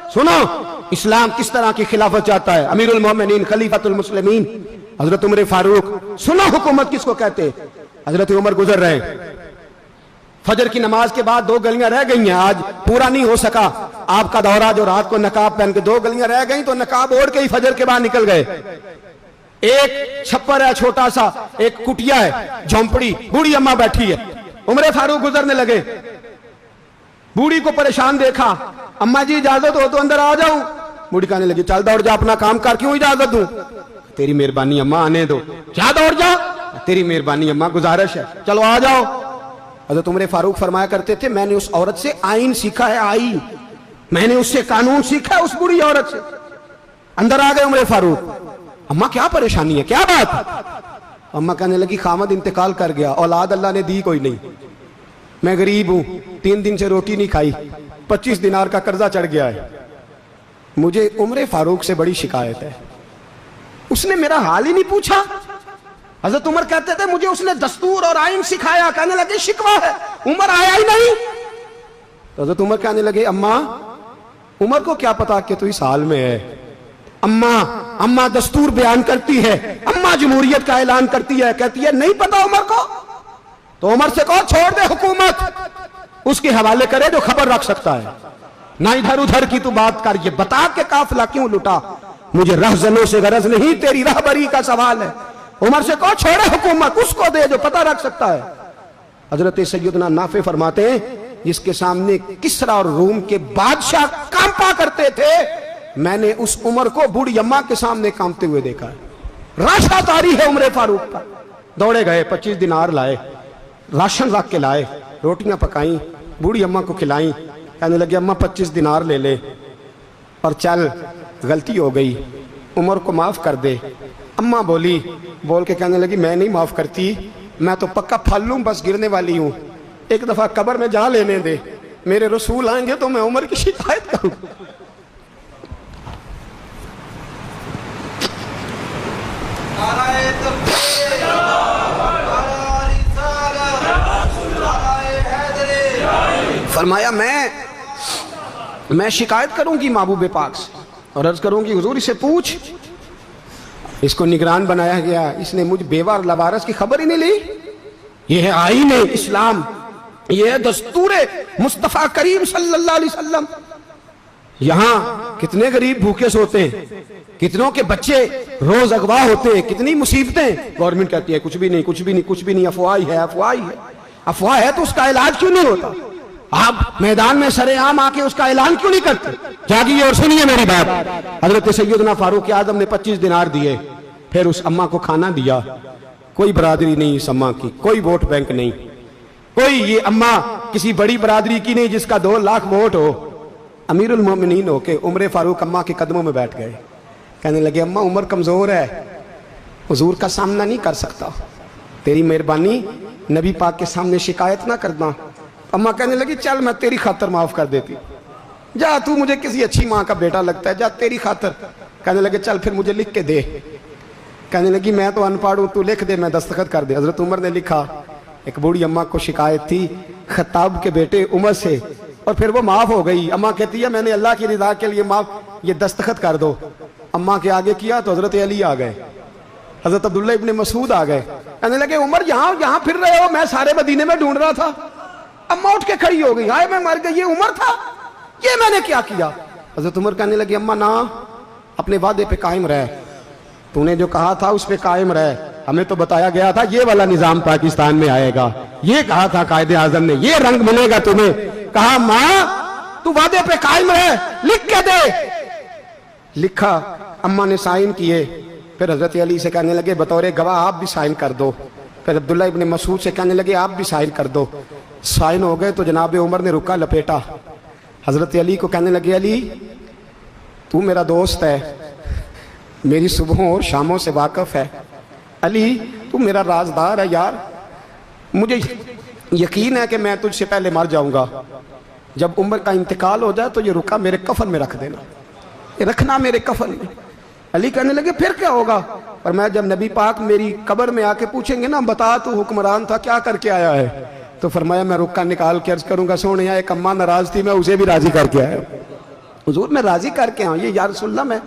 सुनो इस्लाम किस तरह की खिलाफत चाहता है। अमीरुल मोमिनीन खलीफतुल मुस्लिमीन हजरत उमर फारूक। सुनो हुकूमत किसको कहते हैं। हजरत उमर गुजर रहे, फजर की नमाज के बाद 2 गलियां रह गई हैं, आज पूरा नहीं हो सका आपका दौरा, जो रात को नकाब पहन के 2 गलियां रह गई तो नकाब ओढ़ के ही फजर के बाद निकल गए। एक छप्पर है छोटा सा, एक कुटिया है, झोंपड़ी, बूढ़ी अम्मा बैठी है। उमर फारूक गुजरने लगे, बूढ़ी को परेशान देखा, अम्मा जी इजाजत हो तो अंदर आ जाऊं। बूढ़ी कहने लगी चल दौड़ जा, अपना काम कर, क्यों इजाजत दूं। तेरी मेहरबानी अम्मा, आने दो। क्या दौड़ जा, तेरी मेहरबानी अम्मा, गुजारिश है, चलो आ जाओ। हज़रत उमर फारूक फरमाया करते थे मैंने उस औरत से आईन सीखा है, आईन, मैंने उससे कानून सीखा है, उस बुरी औरत से। अंदर आ गए उमर फारूक, अम्मा क्या परेशानी है, क्या बात। अम्मा कहने लगी खामद इंतकाल कर गया, औलाद अल्लाह ने दी कोई नहीं, मैं गरीब हूं, 3 दिन से रोटी नहीं खाई, 25 दिनार का कर्जा चढ़ गया है, मुझे उमर फारूक से बड़ी शिकायत है। उसने मेरा हाल ही नहीं पूछा। हजरत उमर कहते थे मुझे उसने दस्तूर और आइन सिखाया। कहने लगे शिकवा है, उमर आया ही नहीं। तो हजरत उमर कहने लगे अम्मा, उमर को क्या पता कि तू इस हाल में है। अम्मा दस्तूर बयान करती है, अम्मा जमहूरियत का ऐलान करती है, कहती है नहीं पता उमर को। तो उमर से कहो छोड़ दे हुकूमत, उसके हवाले करे जो खबर रख सकता है, ना इधर उधर की तू बात कर। ये बता के काफिला क्यों लुटा, मुझे रहजनों से गरज नहीं, तेरी रहबरी का सवाल है। उमर से कहो छोड़े हुकूमत, उसको दे जो पता रख सकता है। हजरत सैयदना नाफे फरमाते हैं जिसके सामने किसरा और रूम के बादशाह कांपा करते थे, मैंने उस उमर को बूढ़ी अम्मा के सामने कांपते हुए देखा है। राशा तारी है उमर फारूक का। दौड़े गए, 25 दिनार लाए, राशन रख के लाए, रोटियां पकाई, बूढ़ी अम्मा को खिलाई। कहने लगे अम्मा 25 दिनार ले ले और चल, गलती हो गई, उमर को माफ कर दे। अम्मा बोल के कहने लगी मैं नहीं माफ करती, मैं तो पक्का फल लूं, बस गिरने वाली हूं, एक दफा कब्र में जा लेने दे, मेरे रसूल आएंगे तो मैं उमर की शिकायत करूं। फरमाया मैं शिकायत करूंगी महबूब पाक से और अर्ज करूंगी हुजूर इसे पूछ। इसको निगरान बनाया गया, इसने मुझ बेवा और लवारस की खबर ही नहीं ली। यह है आईन इस्लाम, यह है दस्तूर मुस्तफा करीम सल्लल्लाहु अलैहि वसल्लम। यहां कितने गरीब भूखे सोते हैं, कितनों के बच्चे रोज अगवा होते हैं, कितनी मुसीबतें। गवर्नमेंट कहती है कुछ भी नहीं, कुछ भी नहीं, कुछ भी नहीं, अफवाह ही है, अफवाह ही है। अफवाह है तो उसका इलाज क्यों नहीं होता। आप मैदान में सरेआम आके उसका ऐलान क्यों नहीं करते। जागिए और सुनिए मेरी बात। हजरत सैयदना फारूक आजम ने 25 दिनार दिए, फिर उस अम्मा को खाना दिया। कोई बरादरी नहीं इस अम्मा की, कोई वोट बैंक नहीं, कोई ये अम्मा किसी बड़ी बरादरी की नहीं जिसका 2 लाख वोट हो। अमीरुल मोमिनीन होके उमर फारूक अम्मा के कदमों में बैठ गए। कहने लगे अम्मा उमर कमजोर है, हुजूर का सामना नहीं कर सकता, तेरी मेहरबानी नबी पाक के सामने शिकायत ना करना। अम्मा कहने लगी चल मैं तेरी खातर माफ कर देती, जा तू मुझे किसी अच्छी माँ का बेटा लगता है, जा तेरी खातर। कहने लगे चल फिर मुझे लिख के दे। कहने लगी मैं तो अनपढ़ हूं, तू लिख दे, मैं दस्तखत कर दे। हजरत उमर ने लिखा। एक बूढ़ी अम्मा को शिकायत थी खत्ताब के बेटे उमर से, और फिर वो माफ हो गई। अम्मा कहती है मैंने अल्लाह की रिदा के लिए माफ, ये दस्तखत कर दो। अम्मा के आगे किया तो हजरत अली आ गए, हजरत अब्दुल्ला इब्ने मसूद आ गए। कहने लगे उमर यहाँ फिर रहे हो, मैं सारे मदीने में ढूंढ रहा था। अम्मा उठ के खड़ी हो गई, हाय मैं मर गई, ये उमर था, ये मैंने क्या किया। हजरत उमर कहने लगे अम्मा ना, अपने वादे पे कायम रह, तूने जो कहा था उस पे कायम रह। हमें तो बताया गया था ये वाला निजाम पाकिस्तान में आएगा, ये कहा था कायदे आजम ने, ये रंग मिलेगा तुम्हें। कहा माँ तू वादे पे कायम रह, लिख के दे। लिखा, अम्मा ने साइन किए। फिर हजरत अली से कहने लगे बतौर गवाह आप भी साइन कर दो। फिर अब्दुल्ला इब्ने मसूद से कहने लगे आप भी साइन कर दो। साइन हो गए तो जनाब उमर ने रुका लपेटा। हजरत अली को कहने लगे अली तू मेरा दोस्त है, मेरी सुबहों और शामों से वाकिफ है, अली तू मेरा राजदार है यार, मुझे यकीन है कि मैं तुझसे पहले मर जाऊंगा, जब उमर का इंतकाल हो जाए तो ये रुका मेरे कफन में रख देना, ये रखना मेरे कफन में। अली कहने लगे फिर क्या होगा। पर मैं जब नबी पाक मेरी कब्र में आके पूछेंगे ना बता तू हुक्मरान था क्या करके आया है, तो फरमाया मैं रुक्का निकाल के अर्ज करूंगा सोने एक अम्मा नाराज थी मैं उसे भी राजी करके आया। हुजूर मैं राजी करके आऊँ, ये या रसूलल्लाह मैं